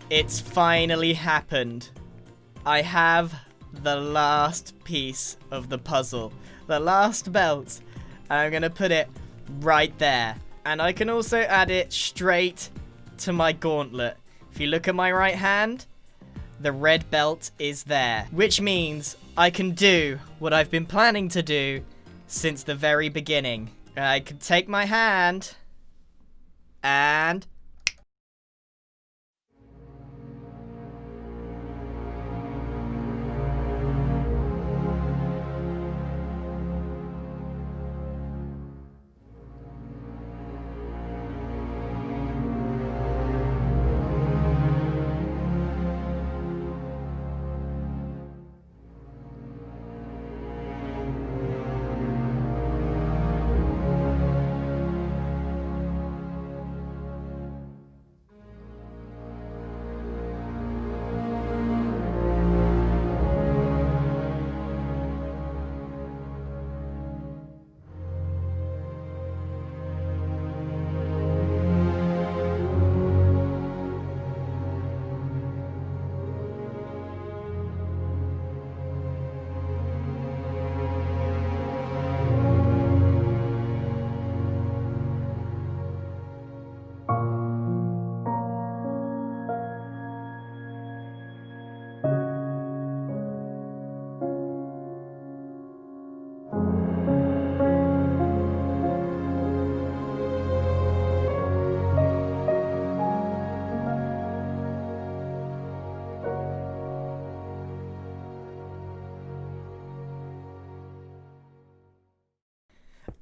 It's finally happened. I have the last piece of the puzzle. The last belt. And I'm going to put it right there. And I can also add it straight to my gauntlet. If you look at my right hand, the red belt is there. Which means I can do what I've been planning to do since the very beginning. I can take my hand and...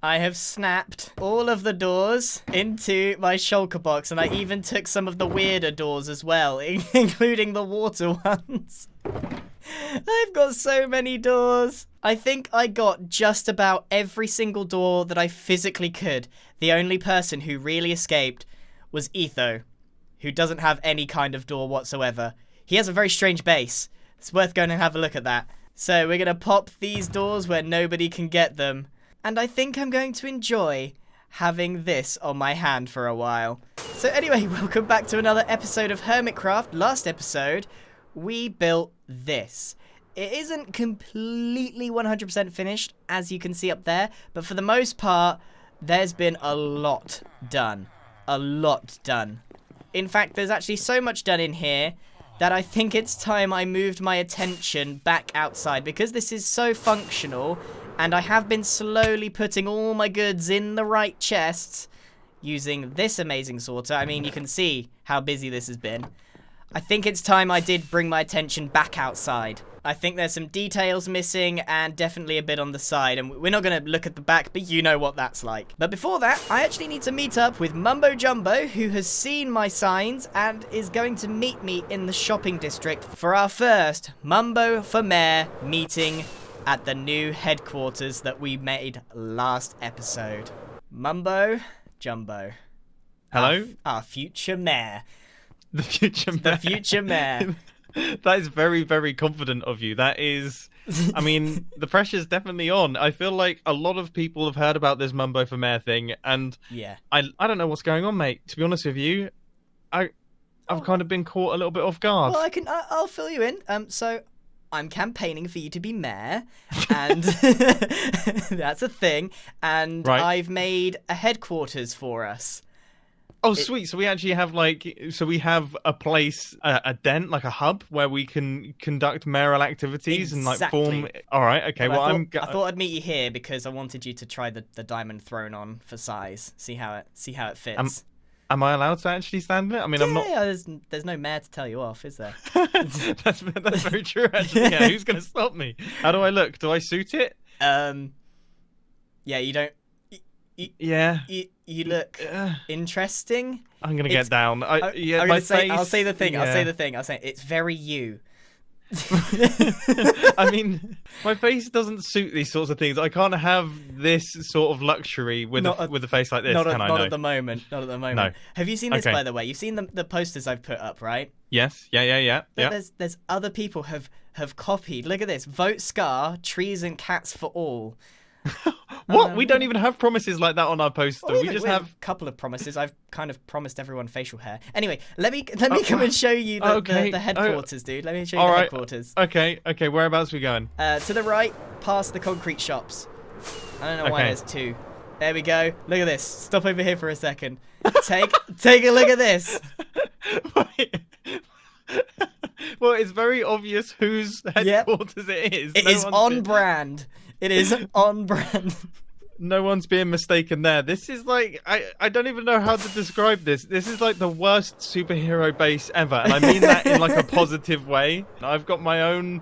I have snapped all of the doors into my shulker box, and I even took some of the weirder doors as well, including the water ones. I've got so many doors. I think I got just about every single door that I physically could. The only person who really escaped was Etho, who doesn't have any kind of door whatsoever. He has a very strange base. It's worth going and have a look at that. So we're going to pop these doors where nobody can get them. And I think I'm going to enjoy having this on my hand for a while. So anyway, welcome back to another episode of Hermitcraft. Last episode, we built this. It isn't completely 100% finished, as you can see up there. But for the most part, there's been a lot done. A lot done. In fact, there's actually so much done in here that I think it's time I moved my attention back outside. Because this is so functional... And I have been slowly putting all my goods in the right chests using this amazing sorter. I mean, you can see how busy this has been. I think it's time I did bring my attention back outside. I think there's some details missing and definitely a bit on the side. And we're not going to look at the back, but you know what that's like. But before that, I actually need to meet up with Mumbo Jumbo, who has seen my signs and is going to meet me in the shopping district for our first Mumbo for Mayor meeting at the new headquarters that we made last episode. Mumbo Jumbo. Hello? Our future mayor. The future mayor. The future mayor. That is very, very confident of you. That is... I mean, the pressure's definitely on. I feel like a lot of people have heard about this Mumbo for Mayor thing, and yeah. I don't know what's going on, mate. To be honest with you, I've kind of been caught a little bit off guard. Well, I'll fill you in. So... I'm campaigning for you to be mayor, and that's a thing, and right. I've made a headquarters for us. Oh, sweet. So we actually have, we have a place, a den, like a hub, where we can conduct mayoral activities exactly. and, form... All right, okay, well, I thought I'd meet you here because I wanted you to try the diamond throne on for size, see how it fits. Am I allowed to actually stand in it? I mean, yeah, I'm not... Yeah, there's no mayor to tell you off, is there? That's very true, actually. Yeah, who's going to stop me? How do I look? Do I suit it? Yeah, you don't... Yeah. You look interesting. I'm going to get down. I'll say the thing. I'll say it's very you. I mean, my face doesn't suit these sorts of things. I can't have this sort of luxury with a face like this, Not can I? Not at the moment. No. Have you seen this, okay. by the way? You've seen the posters I've put up, right? Yes. Yeah. There's other people have copied. Look at this. Vote Scar, trees and cats for all. What? We don't even have promises like that on our poster. Well, we just have have a couple of promises. I've kind of promised everyone facial hair. Anyway, let me come and show you the headquarters, dude. Let me show you the headquarters. Okay. Whereabouts are we going? To the right, past the concrete shops. I don't know why there's two. There we go. Look at this. Stop over here for a second. Take a look at this. Wait. Well, it's very obvious whose headquarters it is. It is on brand. It is on brand. No one's being mistaken there. This is like, I don't even know how to describe this. This is like the worst superhero base ever. And I mean that in like a positive way. I've got my own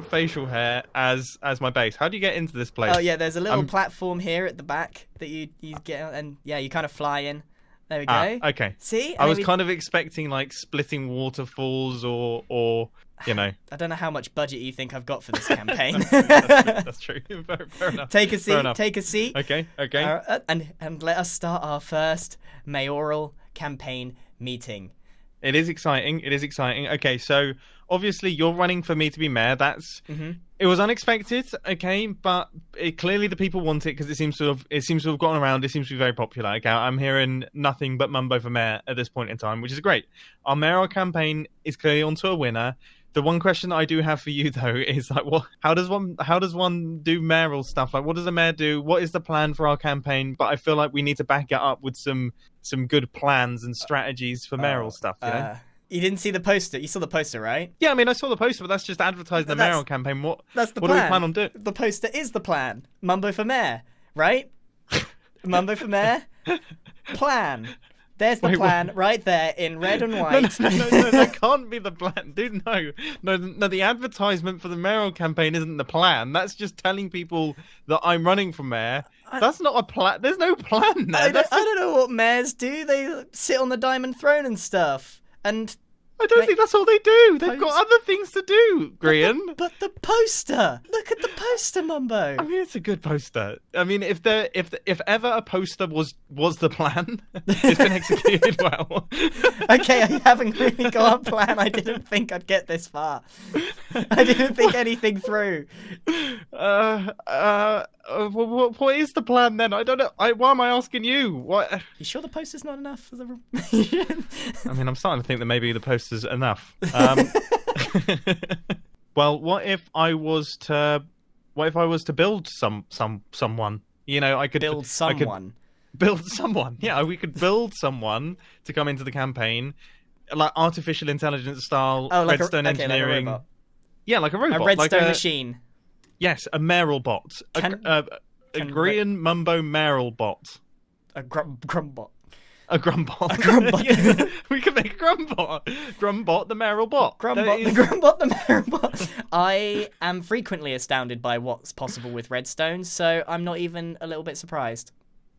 facial hair as my base. How do you get into this place? Oh yeah, there's a little platform here at the back that you get on, and yeah, you kind of fly in. There we go. Okay. See? I was kind of expecting like splitting waterfalls or you know. I don't know how much budget you think I've got for this campaign. That's true. Fair enough. Take a seat. Take a seat. Okay. And let us start our first mayoral campaign meeting. It is exciting. Okay, so obviously you're running for me to be mayor. It was unexpected, okay, but clearly the people want it because it seems to have gotten around. It seems to be very popular. Okay, I'm hearing nothing but Mumbo for mayor at this point in time, which is great. Our mayoral campaign is clearly onto a winner. The one question that I do have for you though is like, how does one do mayoral stuff? Like, what does a mayor do? What is the plan for our campaign? But I feel like we need to back it up with some good plans and strategies for mayoral stuff. You know? You didn't see the poster. You saw the poster, right? Yeah, I mean, I saw the poster, but that's just advertising the mayoral campaign. That's the plan. What do we plan on doing? The poster is the plan. Mumbo for mayor, right? Mumbo for mayor. Plan. There's the plan right there in red and white. No, that can't be the plan. Dude, no, the advertisement for the mayoral campaign isn't the plan. That's just telling people that I'm running for mayor. That's not a plan. There's no plan there. I don't know what mayors do. They sit on the diamond throne and stuff. And I don't think that's all they do. They've got other things to do, Grian. But the poster. Look at the poster, Mumbo. I mean, it's a good poster. I mean, if ever a poster was the plan, it's been executed well. Okay, I haven't really got a plan. I didn't think I'd get this far. I didn't think anything through. What is the plan then? I don't know. Why am I asking you? What? You sure the poster's not enough for the? I mean, I'm starting to think that maybe the poster's enough. Well, what if I was to build someone? You know, I could build someone. Build someone. Yeah, we could build someone to come into the campaign, like artificial intelligence style, redstone engineering. Like a robot. Yeah, like a robot, a redstone machine. Yes, a mayoral bot. A Grian Mumbo mayoral bot. A GRUMBOT. A GRUMBOT. A GRUMBOT. Yeah, we could make a GRUMBOT. GRUMBOT the mayoral bot. GRUMBOT the mayoral bot. I am frequently astounded by what's possible with redstone, so I'm not even a little bit surprised.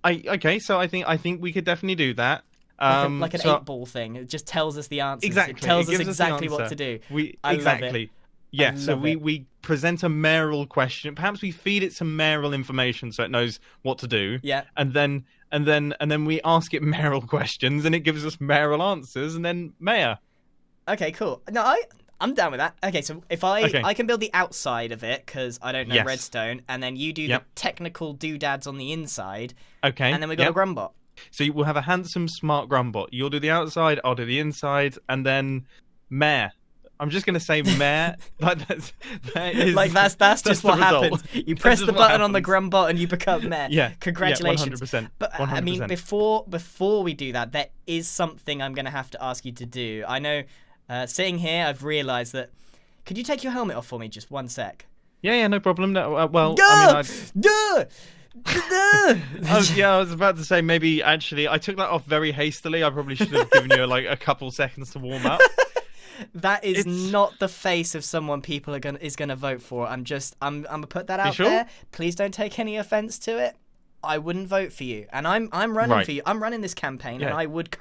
Okay, so I think we could definitely do that. Like an 8-ball thing. It just tells us the answers. Exactly. It tells us exactly what to do. Exactly. Yeah, so we present a mayoral question. Perhaps we feed it some mayoral information so it knows what to do. Yeah. And then we ask it mayoral questions and it gives us mayoral answers and then mayor. Okay, cool. No, I'm down with that. Okay, so if I can build the outside of it because I don't know redstone, and then you do the technical doodads on the inside. Okay. And then we got a GRUMBOT. So we'll have a handsome, smart GRUMBOT. You'll do the outside, I'll do the inside, and then mayor. I'm just going to say mayor. That's just what happens. You press the button on the GRUMBOT and you become mayor. Yeah. Congratulations. 100%. But 100%. I mean, before we do that, there is something I'm going to have to ask you to do. I know, sitting here, I've realised that. Could you take your helmet off for me, just one sec? Yeah, no problem. No, well, I was about to say maybe actually I took that off very hastily. I probably should have given you like a couple seconds to warm up. That is not the face of someone people is gonna vote for. I'm gonna put that out there. Please don't take any offense to it. I wouldn't vote for you, and I'm running for you. I'm running this campaign, and I would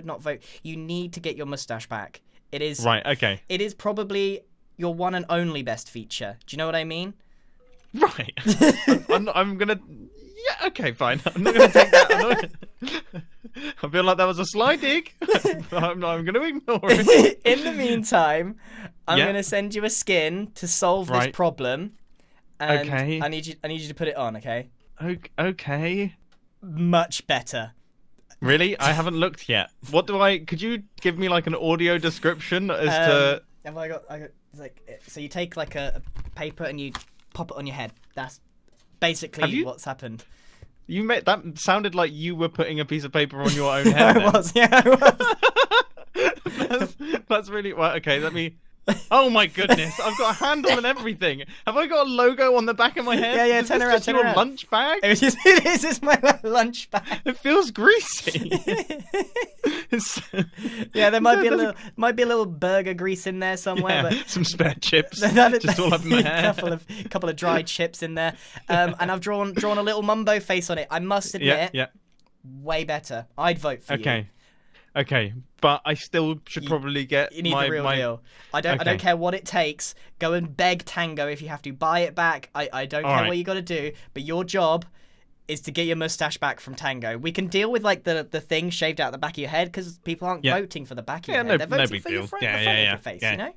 not vote. You need to get your mustache back. It is right. Okay. It is probably your one and only best feature. Do you know what I mean? Right. I'm gonna. Yeah. Okay. Fine. I'm not gonna take that. I feel like that was a sly dig. I'm gonna ignore it. In the meantime, I'm gonna send you a skin to solve this problem. And I need you to put it on. Okay. Okay. Much better. Really? I haven't looked yet. Could you give me like an audio description as to... Have I got it's like, so you take like a paper and you pop it on your head. That's basically what's happened. That sounded like you were putting a piece of paper on your own head. I was. That's really... Well, okay, let me... Oh my goodness, I've got a handle and everything. Have I got a logo on the back of my head? Yeah, Is turn this around, just turn your around. lunch bag? It is, it's my lunch bag. It feels greasy. Yeah, there might be a little burger grease in there somewhere, but some spare chips just all up in my hair. couple of dried chips in there. And I've drawn a little Mumbo face on it. I must admit, way better. I'd vote for you. Okay, but I still should probably get the real deal. I don't care what it takes. Go and beg Tango if you have to. Buy it back. I don't care what you got to do. But your job is to get your mustache back from Tango. We can deal with like the thing shaved out the back of your head because people aren't voting for the back of your head. They're voting for your front of your face. You know.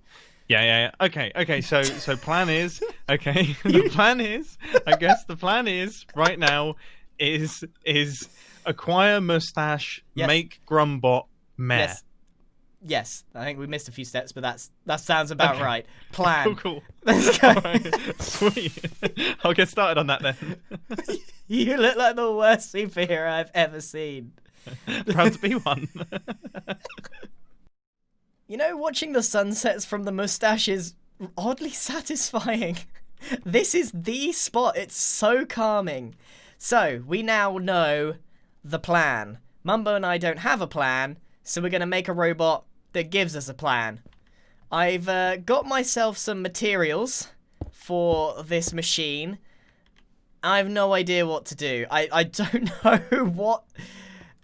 Yeah. Okay. So plan is The plan is. I guess the plan is right now is acquire mustache, make GRUMBOT mayor. Yes. I think we missed a few steps, but that sounds about right. Plan. Cool. Let's go. Right. Sweet. I'll get started on that then. You look like the worst superhero I've ever seen. Proud to be one. You know, watching the sunsets from the mustache is oddly satisfying. This is the spot. It's so calming. So, we now know the plan. Mumbo and I don't have a plan, so we're going to make a robot that gives us a plan. I've got myself some materials for this machine. I have no idea what to do. I don't know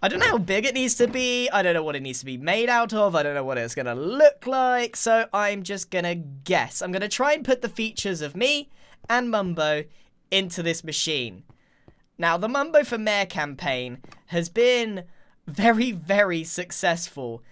I don't know how big it needs to be. I don't know what it needs to be made out of. I don't know what it's going to look like. So I'm just going to guess. I'm going to try and put the features of me and Mumbo into this machine. Now, the Mumbo for Mayor campaign has been very, very successful.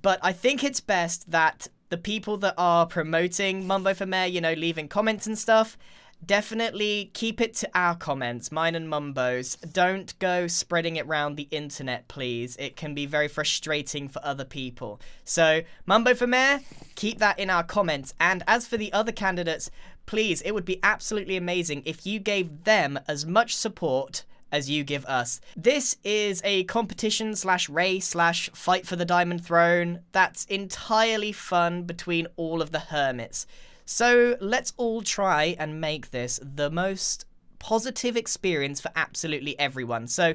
But I think it's best that the people that are promoting Mumbo for Mayor, you know, leaving comments and stuff, definitely keep it to our comments, mine and Mumbo's. Don't go spreading it around the internet, please. It can be very frustrating for other people. So, Mumbo for Mayor, keep that in our comments. And as for the other candidates, please, it would be absolutely amazing if you gave them as much support as you give us. This is a competition / race / fight for the diamond throne that's entirely fun between all of the hermits. So let's all try and make this the most positive experience for absolutely everyone. So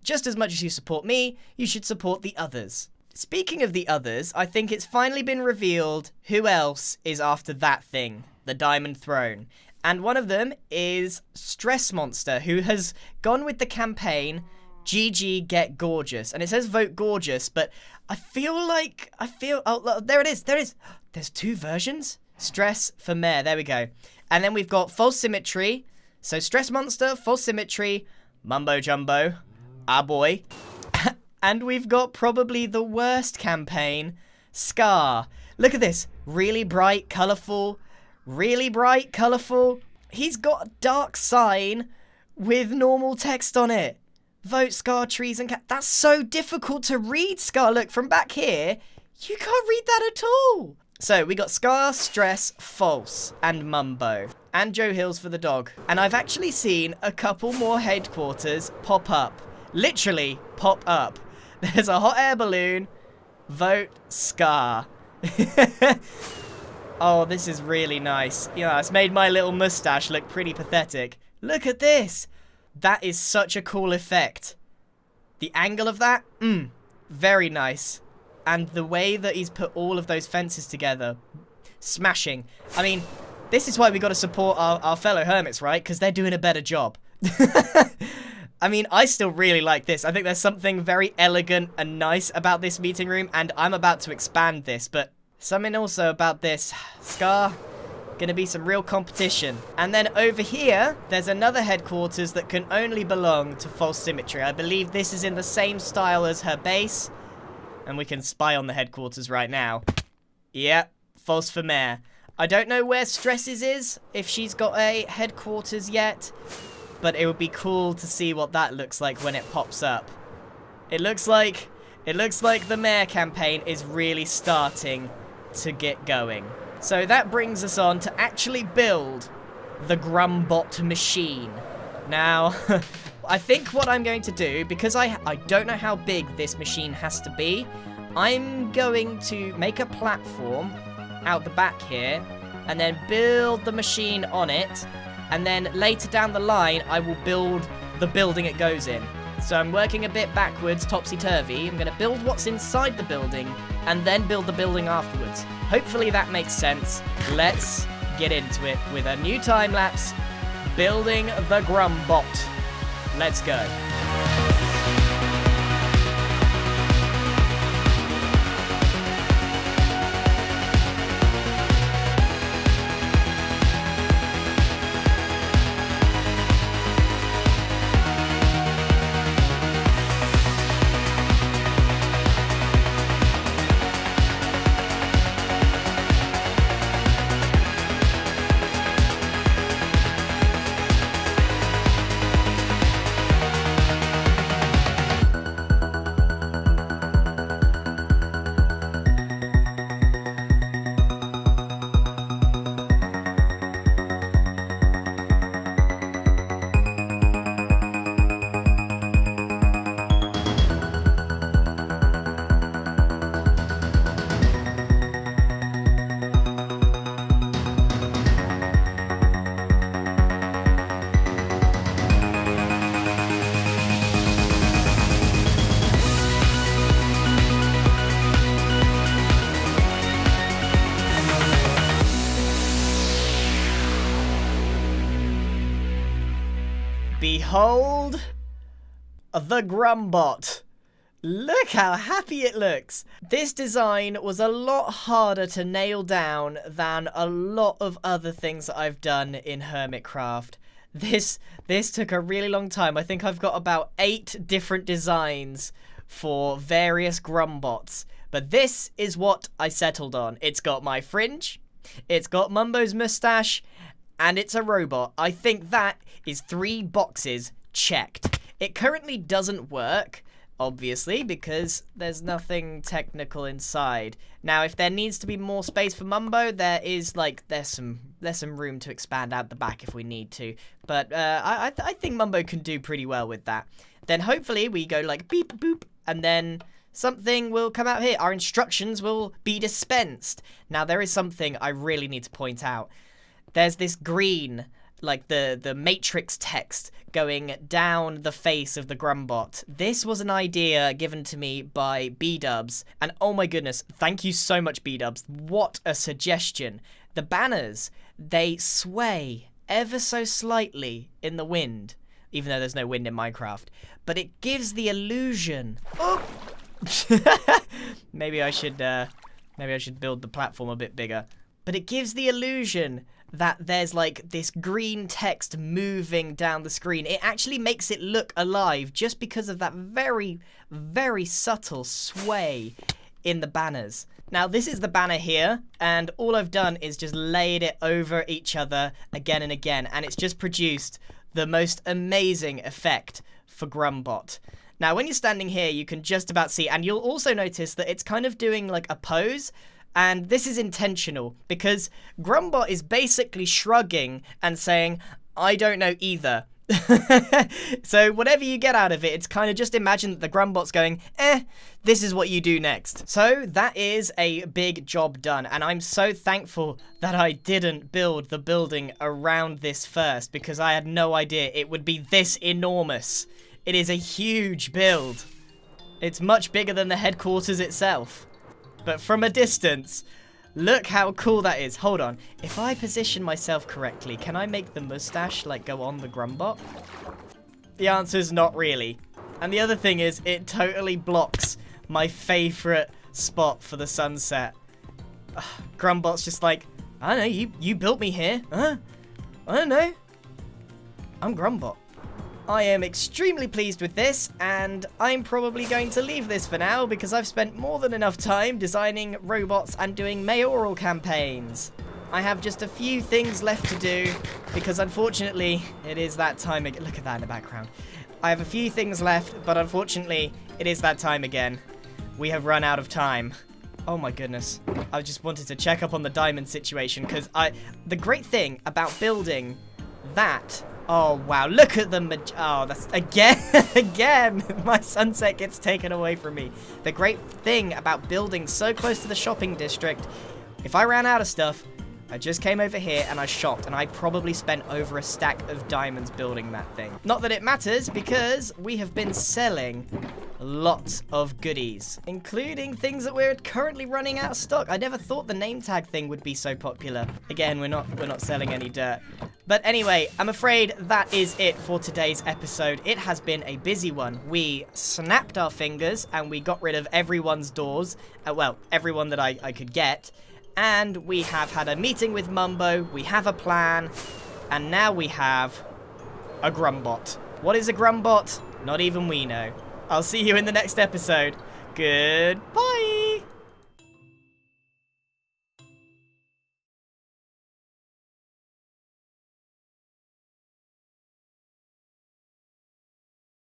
just as much as you support me, you should support the others. Speaking of the others, I think it's finally been revealed who else is after that thing, the diamond throne. And one of them is Stress Monster, who has gone with the campaign GG Get Gorgeous. And it says vote gorgeous, but I feel, oh, there it is. There's two versions. Stress for Mayor, there we go. And then we've got False Symmetry. So Stress Monster, False Symmetry, Mumbo Jumbo, our boy. And we've got probably the worst campaign, Scar. Look at this, really bright, colourful. He's got a dark sign with normal text on it. Vote Scar, trees and that's so difficult to read, Scar. Look, from back here, you can't read that at all. So we got Scar, Stress, False, and Mumbo. And Joe Hills for the dog. And I've actually seen a couple more headquarters pop up. Literally pop up. There's a hot air balloon. Vote Scar. Oh, this is really nice. Yeah, it's made my little mustache look pretty pathetic. Look at this. That is such a cool effect. The angle of that, very nice. And the way that he's put all of those fences together, smashing. I mean, this is why we got to support our fellow hermits, right? Because they're doing a better job. I mean, I still really like this. I think there's something very elegant and nice about this meeting room, and I'm about to expand this, but something also about this. Scar, gonna be some real competition. And then over here, there's another headquarters that can only belong to False Symmetry. I believe this is in the same style as her base. And we can spy on the headquarters right now. Yep, False for Mayor. I don't know where Stresses is, if she's got a headquarters yet. but it would be cool to see what that looks like when it pops up. It looks like the mayor campaign is really starting to get going. So that brings us on to actually build the GRUMBOT machine. Now, I think what I'm going to do, because I don't know how big this machine has to be, I'm going to make a platform out the back here, and then build the machine on it, and then later down the line, I will build the building it goes in. So I'm working a bit backwards, topsy-turvy. I'm going to build what's inside the building, and then build the building afterwards. Hopefully that makes sense. Let's get into it with a new time-lapse, building the GRUMBOT. Let's go. Behold the GRUMBOT. Look how happy it looks. This design was a lot harder to nail down than a lot of other things that I've done in Hermitcraft. This took a really long time. I think I've got about 8 different designs for various GRUMBOTs. But this is what I settled on. It's got my fringe, it's got Mumbo's mustache, and it's a robot. I think that is 3 boxes checked. It currently doesn't work, obviously, because there's nothing technical inside. Now, if there needs to be more space for Mumbo, there's some room to expand out the back if we need to. But I think Mumbo can do pretty well with that. Then hopefully we go like beep boop, and then something will come out here. Our instructions will be dispensed. Now, there is something I really need to point out. There's this green, like the matrix text going down the face of the GRUMBOT. This was an idea given to me by B-Dubs, and oh my goodness, thank you so much, B-Dubs. What a suggestion. The banners, they sway ever so slightly in the wind, even though there's no wind in Minecraft, but it gives the illusion. Oh! Maybe I should build the platform a bit bigger. But it gives the illusion that there's like this green text moving down the screen. It actually makes it look alive just because of that very, very subtle sway in the banners. Now, this is the banner here, and all I've done is just laid it over each other again and again, and it's just produced the most amazing effect for GRUMBOT. Now, when you're standing here, you can just about see, and you'll also notice that it's kind of doing like a pose. And this is intentional because GRUMBOT is basically shrugging and saying, I don't know either. So whatever you get out of it, it's kind of just imagine that the GRUMBOT's going, this is what you do next. So that is a big job done. And I'm so thankful that I didn't build the building around this first, because I had no idea it would be this enormous. It is a huge build. It's much bigger than the headquarters itself. But from a distance, look how cool that is. Hold on. If I position myself correctly, can I make the mustache like go on the GRUMBOT? The answer is not really. And the other thing is, it totally blocks my favorite spot for the sunset. GRUMBOT's just like, I don't know, you built me here. Huh? I don't know. I'm GRUMBOT. I am extremely pleased with this, and I'm probably going to leave this for now because I've spent more than enough time designing robots and doing mayoral campaigns. I have just a few things left to do because unfortunately it is that time again. Look at that in the background. I have a few things left, but unfortunately it is that time again. We have run out of time. Oh my goodness. I just wanted to check up on the diamond situation because the great thing about building that. Oh wow, look at the oh, that's again my sunset gets taken away from me. The great thing about building so close to the shopping district, if I ran out of stuff, I just came over here and I shopped, and I probably spent over a stack of diamonds building that thing. Not that it matters, because we have been selling lots of goodies, including things that we're currently running out of stock. I never thought the name tag thing would be so popular. Again, we're not selling any dirt. But anyway, I'm afraid that is it for today's episode. It has been a busy one. We snapped our fingers and we got rid of everyone's doors. Well, everyone that I could get. And we have had a meeting with Mumbo, we have a plan, and now we have a GRUMBOT. What is a GRUMBOT? Not even we know. I'll see you in the next episode. Goodbye!